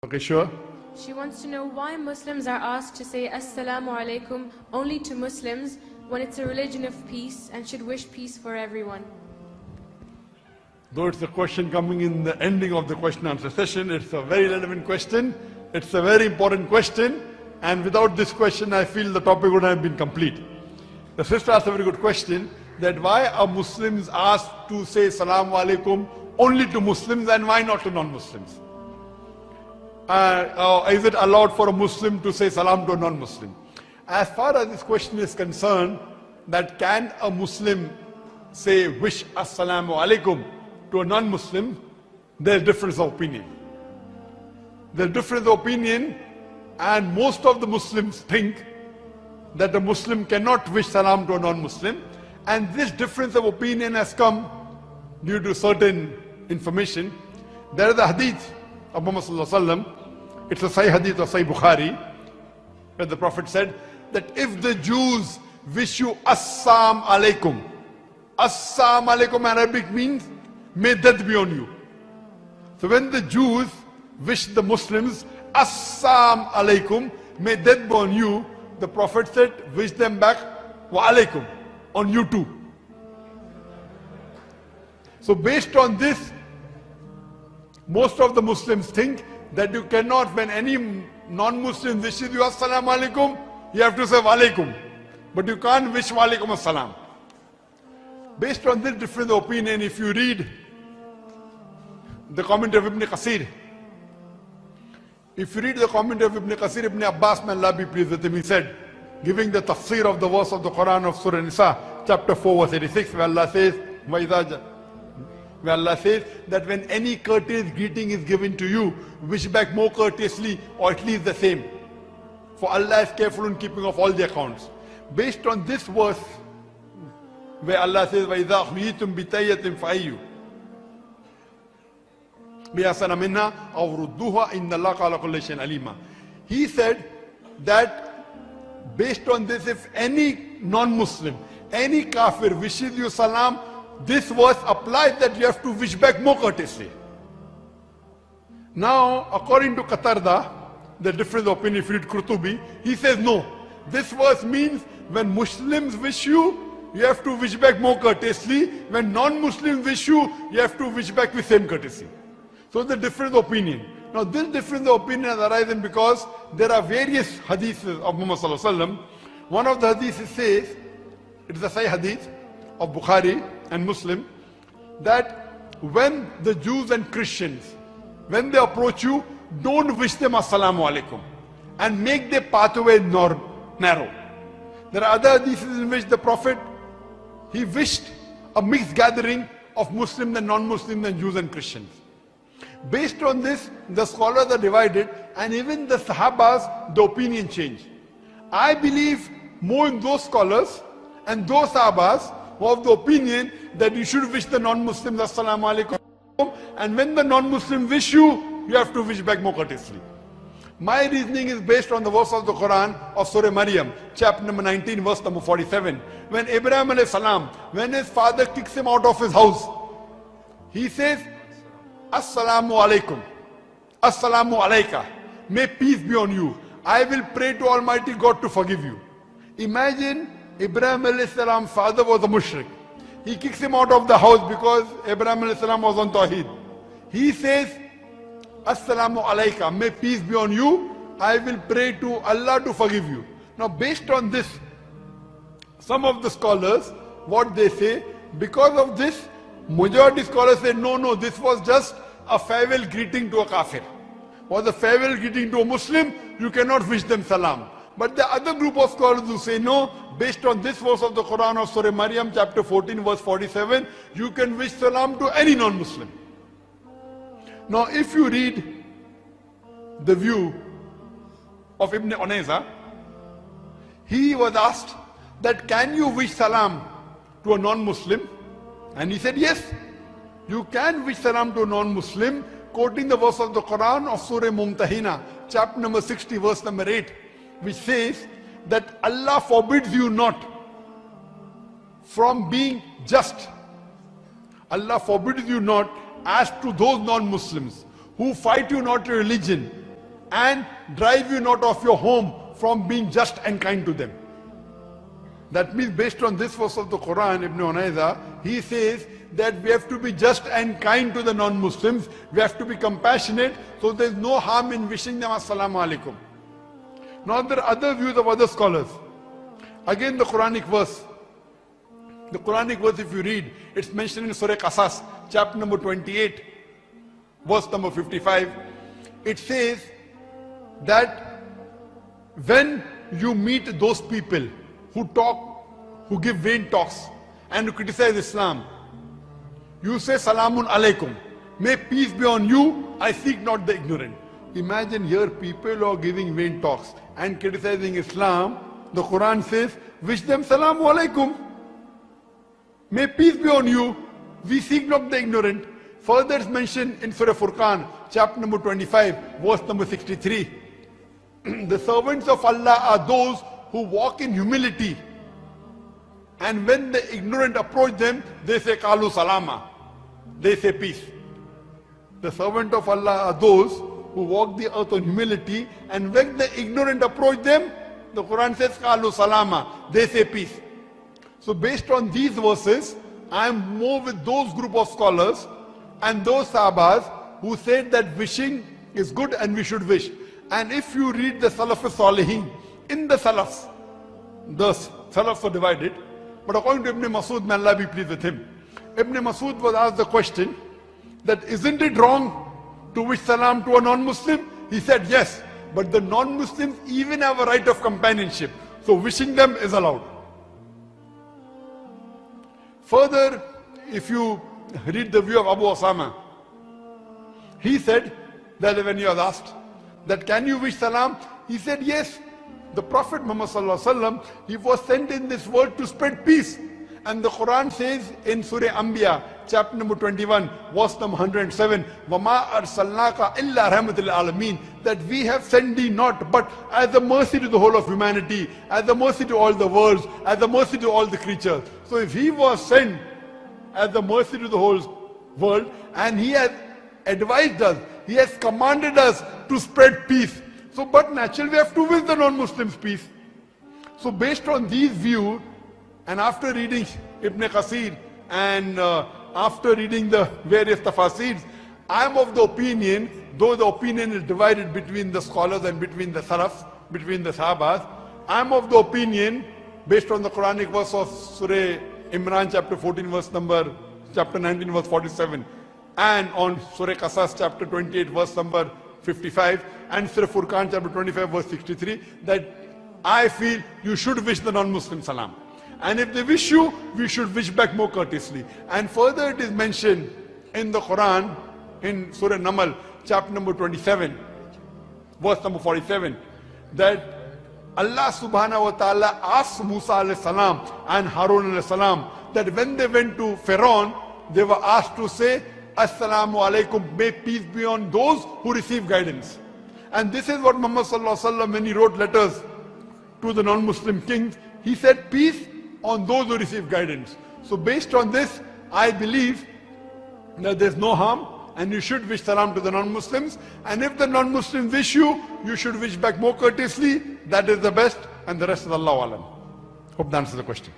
Okay, sure. She wants to know why Muslims are asked to say Assalamu alaikum only to Muslims when it's a religion of peace and should wish peace for everyone. Though it's a question coming in the ending of the question answer session, it's a very relevant question. It's a very important question. And without this question, I feel the topic would have been complete. The sister asked a very good question, that why are Muslims asked to say Salaam Alaikum only to Muslims and why not to non-Muslims? Is it allowed for a Muslim to say Salam to a non-Muslim? As far as this question is concerned, that can a Muslim say wish Assalamu Alaikum to a non-Muslim, there's difference of opinion. There's difference of opinion, and most of the Muslims think that a Muslim cannot wish Salam to a non-Muslim, and this difference of opinion has come due to certain information. There is a hadith of Muhammad Sallallahu Alaihi Wasallam. It's a Sahih hadith of Sahih Bukhari, where the Prophet said that if the Jews wish you Assam alaikum, Assam alaikum Arabic means may death be on you. So when the Jews wish the Muslims Assam alaikum, may death be on you, the Prophet said wish them back wa alaikum, on you too. So based on this, most of the Muslims think that you cannot, when any non-Muslim wishes you Assalamu alaikum, you have to say wa alaikum. But you can't wish wa alaikum assalam. Based on this different opinion, if you read the commentary of Ibn Qasir, Ibn Qasir, Ibn Abbas, may Allah be pleased with him, he said, giving the tafsir of the verse of the Quran of Surah Nisa, chapter 4, verse 86, where Allah says that when any courteous greeting is given to you, wish back more courteously or at least the same. For Allah is careful in keeping of all the accounts. Based on this verse, where Allah says, وَإِذَا خُيِّتُمْ بِتَيَّةٍ فَأَيُّ بِأَحْسَنَ مِنْهَا أَوْ رُدُّوهَا إِنَّ اللَّهَ عَلَىٰ كُلِّ شَيْءٍ عَلِيمٌ. He said that based on this, if any non-Muslim, any kafir wishes you salam, this verse applies that you have to wish back more courteously. Now, according to Qatarda, the different opinion, if you read Qurtubi, he says no. This verse means when Muslims wish you, you have to wish back more courteously. When non-Muslims wish you, you have to wish back with same courtesy. So the different opinion. Now this difference of opinion has arisen because there are various hadiths of Muhammad Sallallahu Alaihi Wasallam. One of the hadiths says, it is a Sahih hadith of Bukhari and Muslim, that when the Jews and Christians, when they approach you, don't wish them Assalamu Alaikum and make their pathway narrow. There are other hadiths in which the Prophet, he wished a mixed gathering of Muslims and non-Muslims and Jews and Christians. Based on this, the scholars are divided, and even the Sahabas, the opinion changed. I believe more in those scholars and those Sahabas who have the opinion that you should wish the non-Muslims Assalamu Alaikum, and when the non-Muslims wish you, you have to wish back more courteously. My reasoning is based on the verse of the Quran of Surah Maryam, chapter number 19, verse number 47. When Abraham alayhi salam, when his father kicks him out of his house, he says, Assalamu alaikum, Assalamu alaika, may peace be on you. I will pray to Almighty God to forgive you. Imagine Abraham alayhi salam's father was a mushrik. He kicks him out of the house because Abraham alayhi salam was on Tawheed. He says, Assalamu alaika, may peace be on you. I will pray to Allah to forgive you. Now based on this, some of the scholars, what they say, because of this, majority scholars say, no, this was just a farewell greeting to a kafir. Was a farewell greeting to a Muslim, you cannot wish them salam. But the other group of scholars who say no, based on this verse of the Quran of Surah Maryam, chapter 14, verse 47, you can wish salam to any non-Muslim. Now if you read the view of Ibn Unayza, he was asked that can you wish salam to a non-Muslim? And he said yes, you can wish salam to a non-Muslim, quoting the verse of the Quran of Surah Mumtahina, chapter number 60, verse number 8, which says that Allah forbids you not from being just. Allah forbids you not as to those non-Muslims who fight you not your religion, and drive you not of your home from being just and kind to them. That means based on this verse of the Quran, Ibn Unayza, he says that we have to be just and kind to the non-Muslims. We have to be compassionate, so there's no harm in wishing them Assalamu alaikum. Now there are other views of other scholars. Again the Quranic verse. The Quranic verse, if you read, it's mentioned in Surah Qasas, chapter number 28, verse number 55. It says that when you meet those people who talk, who give vain talks, and who criticize Islam, you say Salamun alaikum. May peace be on you, I seek not the ignorant. Imagine here people who are giving vain talks and criticizing Islam. The Quran says, wish them Salamu alaikum. May peace be on you, we seek not the ignorant. Further it's mentioned in Surah Furqan, chapter number 25, verse number 63. The servants of Allah are those who walk in humility. And when the ignorant approach them, they say Qalu Salama. They say peace. The servant of Allah are those who walk the earth on humility, and when the ignorant approach them, the Quran says Qalu Salama. They say peace. So based on these verses, I am more with those group of scholars and those Sahabas who said that wishing is good and we should wish. And if you read the Salaf al-Salihin, in the Salafs, the Salafs are divided, but according to Ibn Masud, may Allah be pleased with him, Ibn Masud was asked the question that isn't it wrong to wish salam to a non-Muslim? He said yes, but the non-Muslims even have a right of companionship, so wishing them is allowed. Further, if you read the view of Abu Osama, he said that when he was asked that can you wish salam, he said yes. The Prophet Muhammad sallallahu alaihi wasallam, he was sent in this world to spread peace. And the Quran says in Surah Anbiya, chapter number 21, verse number 107, وَمَا أَرْسَلْنَاكَ إِلَّا رَحْمَةً لِلْعَالَمِينَ, that we have sent thee not but as a mercy to the whole of humanity, as a mercy to all the worlds, as a mercy to all the creatures. So if he was sent as a mercy to the whole world, and he has advised us, he has commanded us to spread peace. So but naturally we have to wish the non-Muslims peace. So based on these views, and after reading Ibn Qasir and after reading the various tafasirs, I am of the opinion, though the opinion is divided between the scholars and between the Salafs, between the Sahabas, I am of the opinion, based on the Quranic verse of Surah Imran chapter 14 verse number, chapter 19 verse 47, and on Surah Qasas chapter 28 verse number 55, and Surah Furqan chapter 25 verse 63, that I feel you should wish the non-Muslim salam. And if they wish you, we should wish back more courteously. And further it is mentioned in the Quran, in Surah Namal, chapter number 27, verse number 47, that Allah subhanahu wa ta'ala asked Musa alayhi salam and Harun alayhi salam that when they went to Pharaoh, they were asked to say, Assalamu alaikum, may peace be on those who receive guidance. And this is what Muhammad sallallahu alaihi wasallam, when he wrote letters to the non-Muslim kings, he said peace on those who receive guidance. So based on this, I believe that there's no harm and you should wish salam to the non-Muslims. And if the non-Muslims wish you, you should wish back more courteously. That is the best, and the rest is Allah alam. Hope that answers the question.